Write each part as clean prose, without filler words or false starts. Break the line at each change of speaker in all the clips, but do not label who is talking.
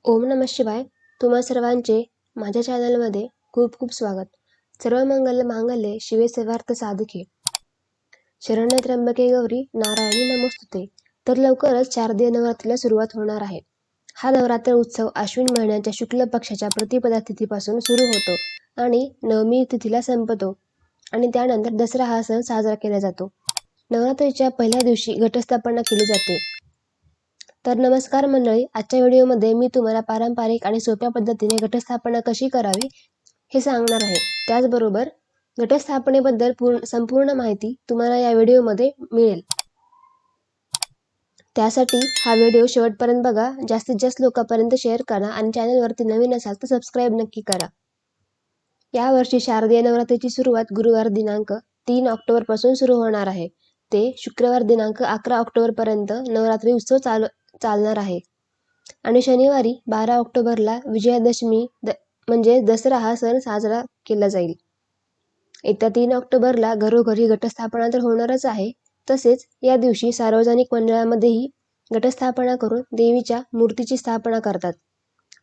ओम नमः शिवाय. तुम्हा सर्वांचे माझ्या चॅनलमध्ये खूप खूप स्वागत. सर्वमंगल मांगल्ये शिवे सर्वार्थ साधिके शरण्ये त्र्यंबके गौरी नारायणी नमोस्तुते. तर लवकरच शारदीय नवरात्रीला सुरुवात होणार आहे. हा नवरात्र उत्सव अश्विन महिन्याच्या शुक्ल पक्षाच्या प्रतिपदा तिथीपासून सुरू होतो आणि नवमी तिथीला संपतो आणि त्यानंतर दसरा हा सण साजरा केला जातो. नवरात्रीच्या पहिल्या दिवशी घटस्थापना केली जाते. तर नमस्कार मंडळी, आजच्या व्हिडिओमध्ये मी तुम्हाला पारंपरिक आणि सोप्या पद्धतीने घटस्थापना कशी करावी हे सांगणार आहे. त्याचबरोबर घटस्थापनेबद्दल संपूर्ण माहिती तुम्हाला या व्हिडिओमध्ये मिळेल. त्यासाठी हा व्हिडिओ शेवटपर्यंत बघा, जास्तीत जास्त लोकांपर्यंत शेअर करा आणि चॅनलवरती नवीन असाल तर सबस्क्राईब नक्की करा. यावर्षी शारदीय नवरात्रीची सुरुवात गुरुवार दिनांक 3 ऑक्टोबर पासून सुरू होणार आहे. ते शुक्रवार दिनांक 11 ऑक्टोबर पर्यंत नवरात्री उत्सव चालणार आहे आणि शनिवारी 12 ऑक्टोबरला विजयादशमी म्हणजे दसरा हा सण साजरा केला जाईल. येत्या 3 ऑक्टोबरला घरोघरी घटस्थापना तर होणारच आहे. तसेच या दिवशी सार्वजनिक मंडळामध्येही घटस्थापना करून देवीच्या मूर्तीची स्थापना करतात.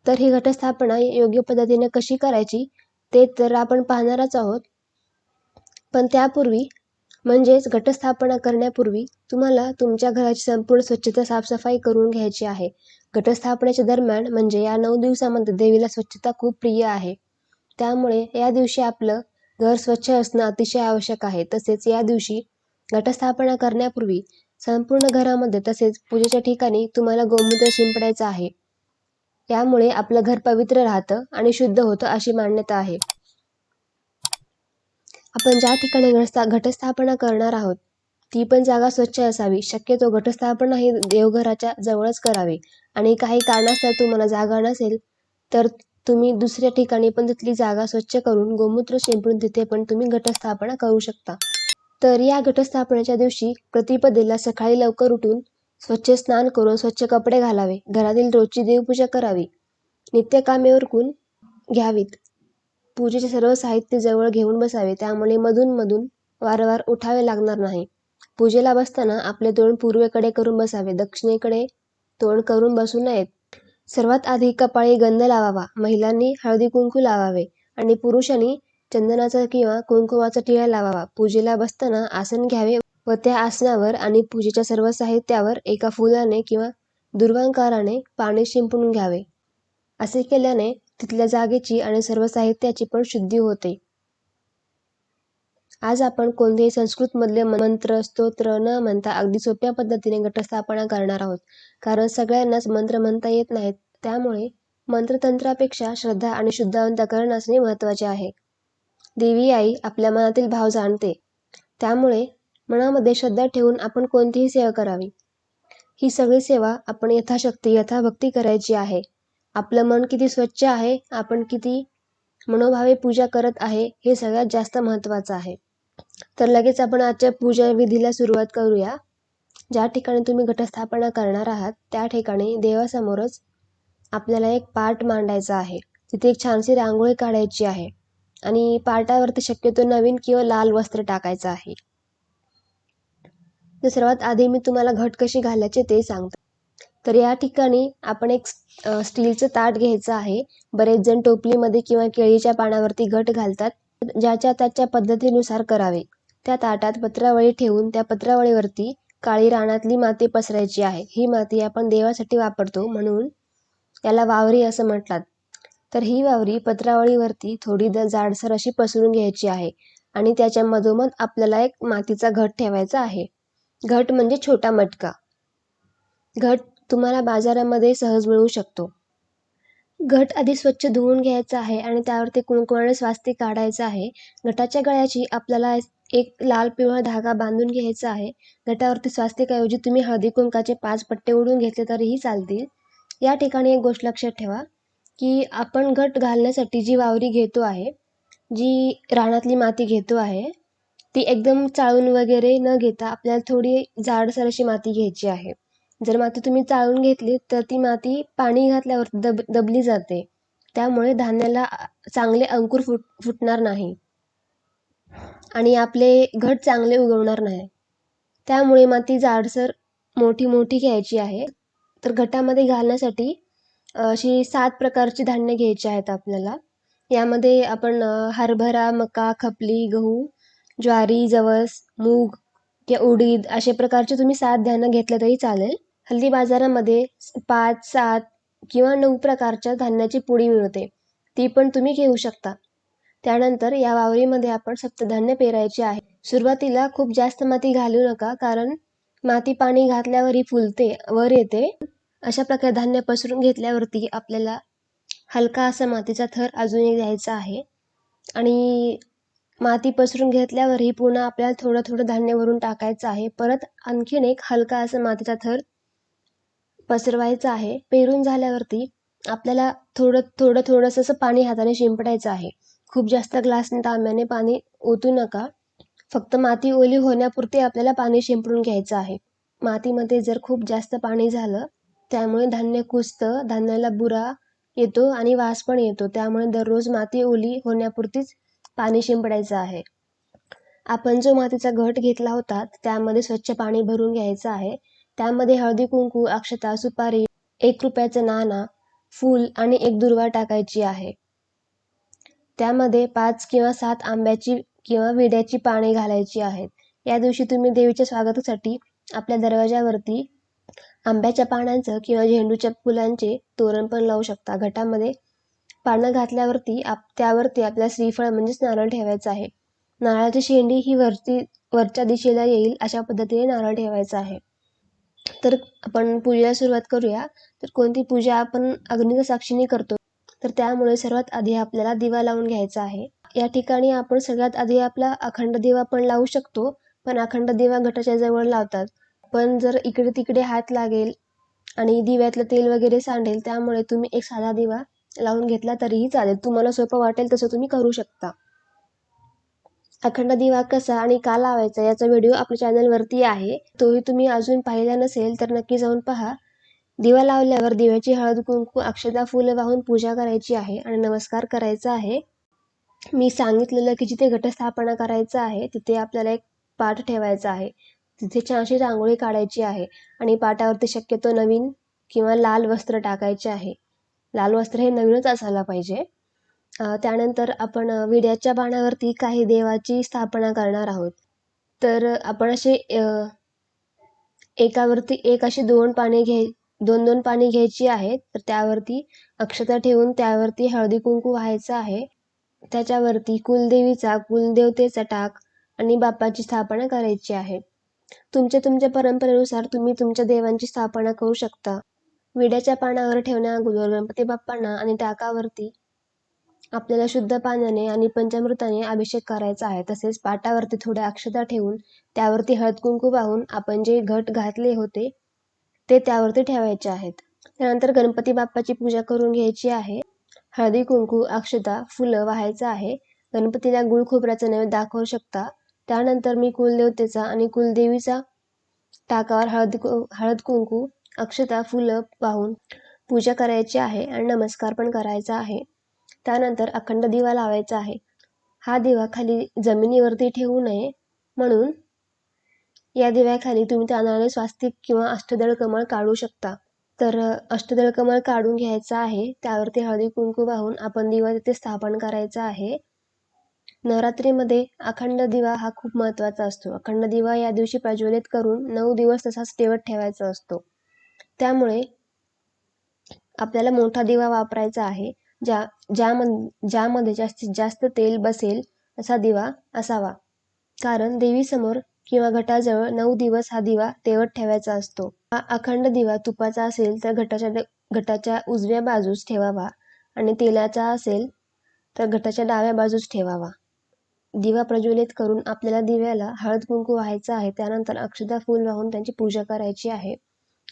तर ही घटस्थापना योग्य पद्धतीने कशी करायची ते तर आपण पाहणारच आहोत. पण त्यापूर्वी म्हणजेच घटस्थापना करण्यापूर्वी तुम्हाला तुमच्या घराची संपूर्ण स्वच्छता साफसफाई करून घ्यायची आहे. घटस्थापनेच्या दरम्यान म्हणजे या 9 दिवसामध्ये देवीला स्वच्छता खूप प्रिय आहे. त्यामुळे या दिवशी आपलं घर स्वच्छ असणं अतिशय आवश्यक आहे. तसेच या दिवशी घटस्थापना करण्यापूर्वी संपूर्ण घरामध्ये तसेच पूजेच्या ठिकाणी तुम्हाला गोमूत्र शिंपडायचं आहे. यामुळे आपलं घर पवित्र राहतं आणि शुद्ध होतं अशी मान्यता आहे. आपण ज्या ठिकाणी घटस्थापना करणार आहोत ती पण जागा स्वच्छ असावी. शक्यतो घटस्थापना ही देवघराच्या जवळच करावी आणि काही कारणास्तव तुम्हाला जागा नसेल तर तुम्ही दुसऱ्या ठिकाणी पण तिथली जागा स्वच्छ करून गोमूत्र शिंपडून तिथे पण तुम्ही घटस्थापना करू शकता. तर या घटस्थापनेच्या दिवशी प्रतिपदेला सकाळी लवकर उठून स्वच्छ स्नान करून स्वच्छ कपडे घालावे. घरातील रोजची देवपूजा करावी. नित्यकामे उरकून घ्यावीत. पूजेचे सर्व साहित्य जवळ घेऊन बसावे. त्यामुळे मधून वारंवार उठावे लागणार नाही. पूजेला बसताना आपले तोंड पूर्वेकडे करून बसावे. दक्षिणेकडे तोंड करून बसू नयेत. सर्वात आधी कपाळी गंध लावावा. महिलांनी हळदी कुंकू लावावे आणि पुरुषांनी चंदनाचा किंवा कुंकुमाचा टिळा लावावा. पूजेला बसताना आसन घ्यावे व त्या आसनावर आणि पूजेच्या सर्व साहित्यावर एका फुलाने किंवा दुर्वांकाराने पाणी शिंपडून घ्यावे. असे केल्याने तिथल्या जागेची आणि सर्व साहित्याची पण शुद्धी होते. आज आपण कोणतेही संस्कृत मधले मंत्र स्तोत्र न म्हणता अगदी सोप्या पद्धतीने घटस्थापना करणार आहोत. कारण सगळ्यांनाच मंत्र म्हणता येत नाहीत. त्यामुळे मंत्रतंत्रापेक्षा श्रद्धा आणि शुद्ध अंतःकरण असणे महत्त्वाचे आहे. देवी आई आपल्या मनातील भाव जाणते. त्यामुळे मनामध्ये श्रद्धा ठेवून आपण कोणतीही सेवा करावी. ही सगळी सेवा आपण यथाशक्ती यथाभक्ती करायची आहे. आपलं मन किती स्वच्छ आहे, आपण किती मनोभावे पूजा करत आहे हे सगळ्यात जास्त महत्त्वाचं आहे. तर लगेच आपण आजच्या पूजा विधीला सुरुवात करूया. ज्या ठिकाणी तुम्ही घटस्थापना करणार आहात त्या ठिकाणी देवासमोरच आपल्याला एक पाट मांडायचा आहे. तिथे एक छानशी रांगोळी काढायची आहे आणि पाटावरती शक्यतो नवीन किंवा लाल वस्त्र टाकायचं आहे. तर सर्वात आधी मी तुम्हाला घट कशी घालायची ते सांगते. तर या ठिकाणी आपण एक स्टीलचं ताट घ्यायचं आहे. बरेच जण टोपलीमध्ये किंवा केळीच्या पानावरती घट घालतात. ज्याच्या त्याच्या पद्धतीनुसार करावे. त्या ताटात पत्रावळी ठेवून त्या पत्रावळीवरती काळी रानातली माती पसरायची आहे. ही माती आपण देवासाठी वापरतो म्हणून याला वावरी असं म्हणतात. तर ही वावरी पत्रावळीवरती थोडी जाडसर अशी पसरून घ्यायची आहे आणि त्याच्या मधोमध आपल्याला एक मातीचा घट ठेवायचा आहे. घट म्हणजे छोटा मटका. घट तुम्हाला बाजारामध्ये सहज मिळू शकतो. घट आधी स्वच्छ धुवून घ्यायचा आहे आणि त्यावरती कुंकवाने स्वास्तिक काढायचं आहे. घटाच्या गळ्याची आपल्याला एक लाल पिवळा धागा बांधून घ्यायचा आहे. घटावरती स्वास्तिकऐवजी तुम्ही हळदी कुंकाचे 5 पट्टे उडवून घेतले तरीही चालतील. या ठिकाणी एक गोष्ट लक्षात ठेवा की आपण घट घालण्यासाठी जी वावरी घेतो आहे, जी रानातली माती घेतो आहे, ती एकदम चाळून वगैरे न घेता आपल्याला थोडी जाडसर अशी माती घ्यायची आहे. जर माती तुम्ही चाळून घेतली तर ती माती पाणी घातल्यावर दबली जाते. त्यामुळे धान्याला चांगले अंकुर फुटणार नाही आणि आपले घट चांगले उगवणार नाही. त्यामुळे माती जाडसर मोठी घ्यायची आहे. तर घटामध्ये घालण्यासाठी अशी 7 प्रकारची धान्य घ्यायची आहेत आपल्याला. यामध्ये आपण हरभरा, मका, खपली, गहू, ज्वारी, जवस, मूग किंवा उडीद अशा प्रकारचे तुम्ही 7 धान्य घेतलं तरी चालेल. हल्ली बाजारामध्ये 5, 7 किंवा 9 प्रकारच्या धान्याची पुडी मिळते. ती पण तुम्ही घेऊ शकता. त्यानंतर या वावरीमध्ये आपण सप्तधान्य पेरायचे आहे. सुरुवातीला खूप जास्त माती घालू नका, कारण माती पाणी घातल्यावर ही फुलते, वर येते. अशा प्रकारे धान्य पसरून घेतल्यावरती आपल्याला हलका असा मातीचा थर अजून एक द्यायचा आहे आणि माती पसरून घेतल्यावरही पुन्हा आपल्याला थोडं थोडं धान्य वरून टाकायचं आहे. परत आणखीन एक हलका असा मातीचा थर पसरवायचा आहे. पेरून झाल्यावरती आपल्याला थोडंसं असं पाणी हाताने शिंपडायचं आहे. खूप जास्त ग्लासने तांब्याने पाणी ओतू नका. फक्त माती ओली होण्यापुरते आपल्याला पाणी शिंपडून घ्यायचं आहे. मातीमध्ये जर खूप जास्त पाणी झालं त्यामुळे धान्य कुजतं, धान्याला बुरा येतो आणि वास पण येतो. त्यामुळे दररोज माती ओली होण्यापुरतीच पाणी शिंपडायचं आहे. आपण जो मातीचा घट घेतला होता त्यामध्ये स्वच्छ पाणी भरून घ्यायचं आहे. त्यामध्ये हळदी कुंकू, अक्षता, सुपारी, 1 रुपयाचं नाणं, फूल आणि 1 दुर्वा टाकायची आहे. त्यामध्ये 5 किंवा 7 आंब्याची किंवा विड्याची पाने घालायची आहेत. या दिवशी तुम्ही देवीच्या स्वागतासाठी आपल्या दरवाजावरती आंब्याच्या पानांचं किंवा झेंडूच्या फुलांचे तोरण पण लावू शकता. घटामध्ये पानं घातल्यावरती त्यावरती आपल्याला श्रीफळ म्हणजेच नारळ ठेवायचं आहे. नारळाची शेंडी ही वरच्या दिशेला येईल अशा पद्धतीने नारळ ठेवायचा आहे. तर आपण पूजेला सुरुवात करूया. तर कोणती पूजा आपण अग्नीच्या साक्षीने करतो, तर त्यामुळे सर्वात आधी आपल्याला दिवा लावून घ्यायचा आहे. या ठिकाणी आपण सगळ्यात आधी आपला अखंड दिवा पण लावू शकतो, पण अखंड दिवा घटाच्या जवळ लावतात. पण जर इकडे तिकडे हात लागेल आणि दिव्यातलं तेल वगैरे सांडेल, त्यामुळे तुम्ही एक साधा दिवा लावून घेतला तरीही चालेल. तुम्हाला सोपं वाटेल तसं तुम्ही करू शकता. अखंड दिवा कसा आणि का लावायचा याचा व्हिडिओ आपल्या चॅनलवरती आहे. तोही तुम्ही अजून पाहिला नसेल तर नक्की जाऊन पहा. दिवा लावल्यावर दिव्याची हळद कुंकू अक्षता फुलं वाहून पूजा करायची आहे आणि नमस्कार करायचा आहे. मी सांगितलेलं की जिथे घटस्थापना करायचं आहे तिथे आपल्याला एक पाट ठेवायचा आहे. तिथे छानशी रांगोळी काढायची आहे आणि पाटावरती शक्यतो नवीन किंवा लाल वस्त्र टाकायचे आहे. लाल वस्त्र हे नवीनच असायला पाहिजे. त्यानंतर आपण विड्याच्या पानावरती काही देवाची स्थापना करणार आहोत. तर आपण असे एकावरती एक अशी 2 पाने घ्यायची आहेत. तर त्यावरती अक्षता ठेवून त्यावरती हळदी कुंकू व्हायचं आहे. त्याच्यावरती कुलदेवतेचा टाक आणि बाप्पाची स्थापना करायची आहे. तुमच्या परंपरेनुसार तुम्ही तुमच्या देवांची स्थापना करू शकता. विड्याच्या पानावर ठेवण्या अगोदर गणपती बाप्पांना आणि टाकावरती आपल्याला शुद्ध पाण्याने आणि पंचामृताने अभिषेक करायचा आहे. तसेच पाटावरती थोड्या अक्षता ठेवून त्यावरती हळद कुंकू वाहून आपण जे घट घातले होते ते त्यावरती ठेवायचे आहेत. त्यानंतर गणपती बाप्पाची पूजा करून घ्यायची आहे. हळदी कुंकू, अक्षता, फुलं वाहायचं आहे. गणपतीला गुळ खोबऱ्याचा नैवेद्य दाखवू शकता. त्यानंतर मी कुलदेवतेचा आणि कुलदेवीचा टाकावर हळद कुंकू, अक्षता, फुलं वाहून पूजा करायची आहे आणि नमस्कार पण करायचा आहे. त्यानंतर अखंड दिवा लावायचा आहे. हा दिवा खाली जमिनीवरती ठेवू नये, म्हणून या दिव्याखाली तुम्ही तांदळाने स्वास्तिक किंवा अष्टदळ कमळ काढू शकता. तर अष्टदळ कमळ काढून घ्यायचं आहे. त्यावरती हळदी कुंकू वाहून आपण दिवा तिथे स्थापन करायचा आहे. नवरात्रीमध्ये अखंड दिवा हा खूप महत्त्वाचा असतो. अखंड दिवा या दिवशी प्रज्वलित करून 9 दिवस तसाच तेवत ठेवायचा असतो. त्यामुळे आपल्याला मोठा दिवा वापरायचा आहे. ज्यामध्ये जास्तीत जास्त तेल बसेल असा दिवा असावा, कारण देवीसमोर किंवा घटाजवळ 9 दिवस हा दिवा तेवत ठेवायचा असतो. हा अखंड दिवा तुपाचा असेल तर घटाच्या उजव्या बाजूस ठेवावा आणि तेलाचा असेल तर घटाच्या डाव्या बाजूस ठेवावा. दिवा प्रज्वलित करून आपल्याला दिव्याला हळद कुंकू व्हायचा आहे. त्यानंतर अक्षता फूल वाहून त्यांची पूजा करायची आहे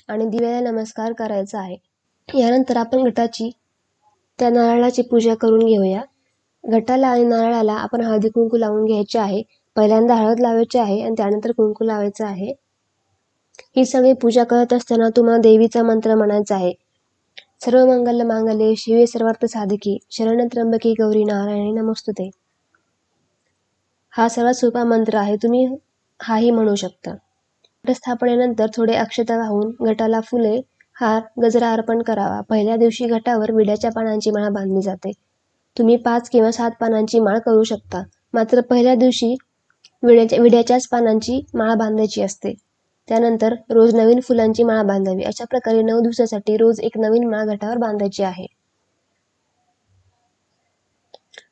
आणि दिव्याला नमस्कार करायचा आहे. यानंतर आपण घटाची त्या नारळाची पूजा करून घेऊया. घटाला आणि नारळाला आपण हळदी कुंकू लावून घ्यायचे आहे. पहिल्यांदा हळद लावायची आहे आणि त्यानंतर कुंकू लावायचं आहे. ही सगळी पूजा करत असताना तुम्हाला देवीचा मंत्र म्हणायचा आहे. सर्व मंगल मांगल्ये शिवे सर्वार्थ साधिके शरण्य त्र्यंबके गौरी नारायणी नमोस्तुते. हा सर्वात सोपा मंत्र आहे, तुम्ही हाही म्हणू शकता. घटस्थापनेनंतर थोडे अक्षता वाहून घटाला फुले हार गजरा अर्पण करावा. पहिल्या दिवशी घटावर विड्याच्या पानांची माळ बांधली जाते. तुम्ही 5 किंवा 7 पानांची माळ करू शकता. मात्र पहिल्या दिवशी विड्याच्याच पानांची माळ बांधायची असते. त्यानंतर रोज नवीन फुलांची माळ बांधावी. अशा प्रकारे 9 दिवसासाठी रोज एक नवीन माळ घटावर बांधायची आहे.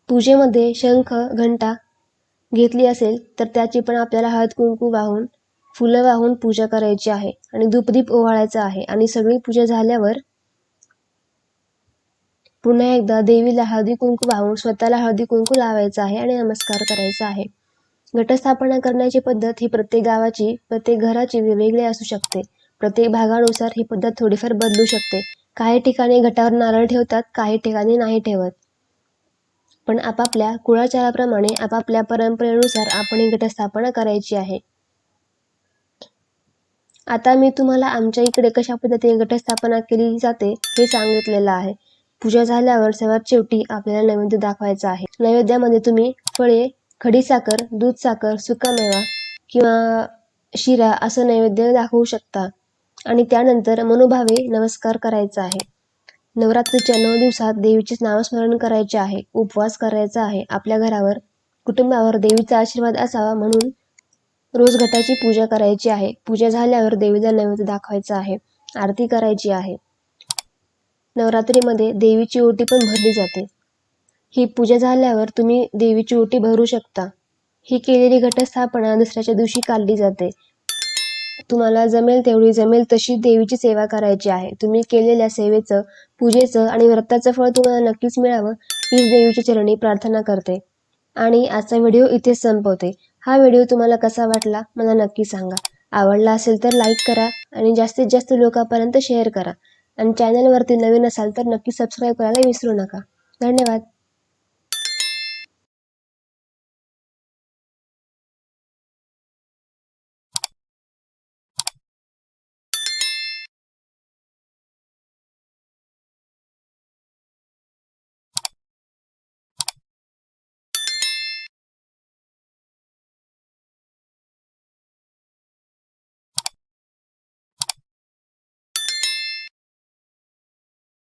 पूजेमध्ये शंख घंटा घेतली असेल तर त्याची पण आपल्याला हळद कुंकू वाहून फुलं वाहून पूजा करायची आहे आणि धूपदीप ओवाळायचा आहे. आणि सगळी पूजा झाल्यावर पुन्हा एकदा देवीला हळदी कुंकू वाहून स्वतःला हळदी कुंकू लावायचा आहे आणि नमस्कार करायचा आहे. घटस्थापना करण्याची पद्धत ही प्रत्येक गावाची प्रत्येक घराची वेगवेगळी असू शकते. प्रत्येक भागानुसार ही पद्धत थोडीफार बदलू शकते. काही ठिकाणी घटावर नारळ ठेवतात, काही ठिकाणी नाही ठेवत. पण आपापल्या कुळाचाराप्रमाणे आपापल्या परंपरेनुसार आपण ही घटस्थापना करायची आहे. आता मी तुम्हाला आमच्या इकडे कशा पद्धतीने घटस्थापना केली जाते हे सांगितलेलं आहे. पूजा झाल्यावर सर्वात शेवटी आपल्याला नैवेद्य दाखवायचा आहे. नैवेद्यामध्ये तुम्ही फळे, खडीसाखर, दूध साखर, सुकामेवा किंवा शिरा असं नैवेद्य दाखवू शकता. आणि त्यानंतर मनोभावे नमस्कार करायचा आहे. नवरात्रीच्या 9 दिवसात देवीचे नामस्मरण करायचे आहे, उपवास करायचा आहे. आपल्या घरावर कुटुंबावर देवीचा आशीर्वाद असावा म्हणून रोज घटाची पूजा करायची आहे. पूजा झाल्यावर देवीला नैवेद्य दाखवायचा आहे, आरती करायची आहे. नवरात्रीमध्ये देवीची ओटी पण भरली जाते. ही पूजा झाल्यावर तुम्ही देवीची ओटी भरू शकता. ही केलेली घटस्थापना दुसऱ्याच्या दिवशी काढली जाते. तुम्हाला जमेल तेवढी जमेल तशी देवीची सेवा करायची आहे. तुम्ही केलेल्या सेवेचं, पूजेचं आणि व्रताचं फळ तुम्हाला नक्कीच मिळावं हीच देवीची चरणी प्रार्थना करते. आणि आजचा व्हिडिओ इथेच संपवते. हा व्हिडिओ तुम्हाला कसा वाटला मला नक्की सांगा. आवडला असेल तर लाईक करा आणि जास्तीत जास्त लोकांपर्यंत शेअर करा. आणि चॅनलवरती नवीन असाल तर नक्की सबस्क्राईब करायला विसरू नका. धन्यवाद.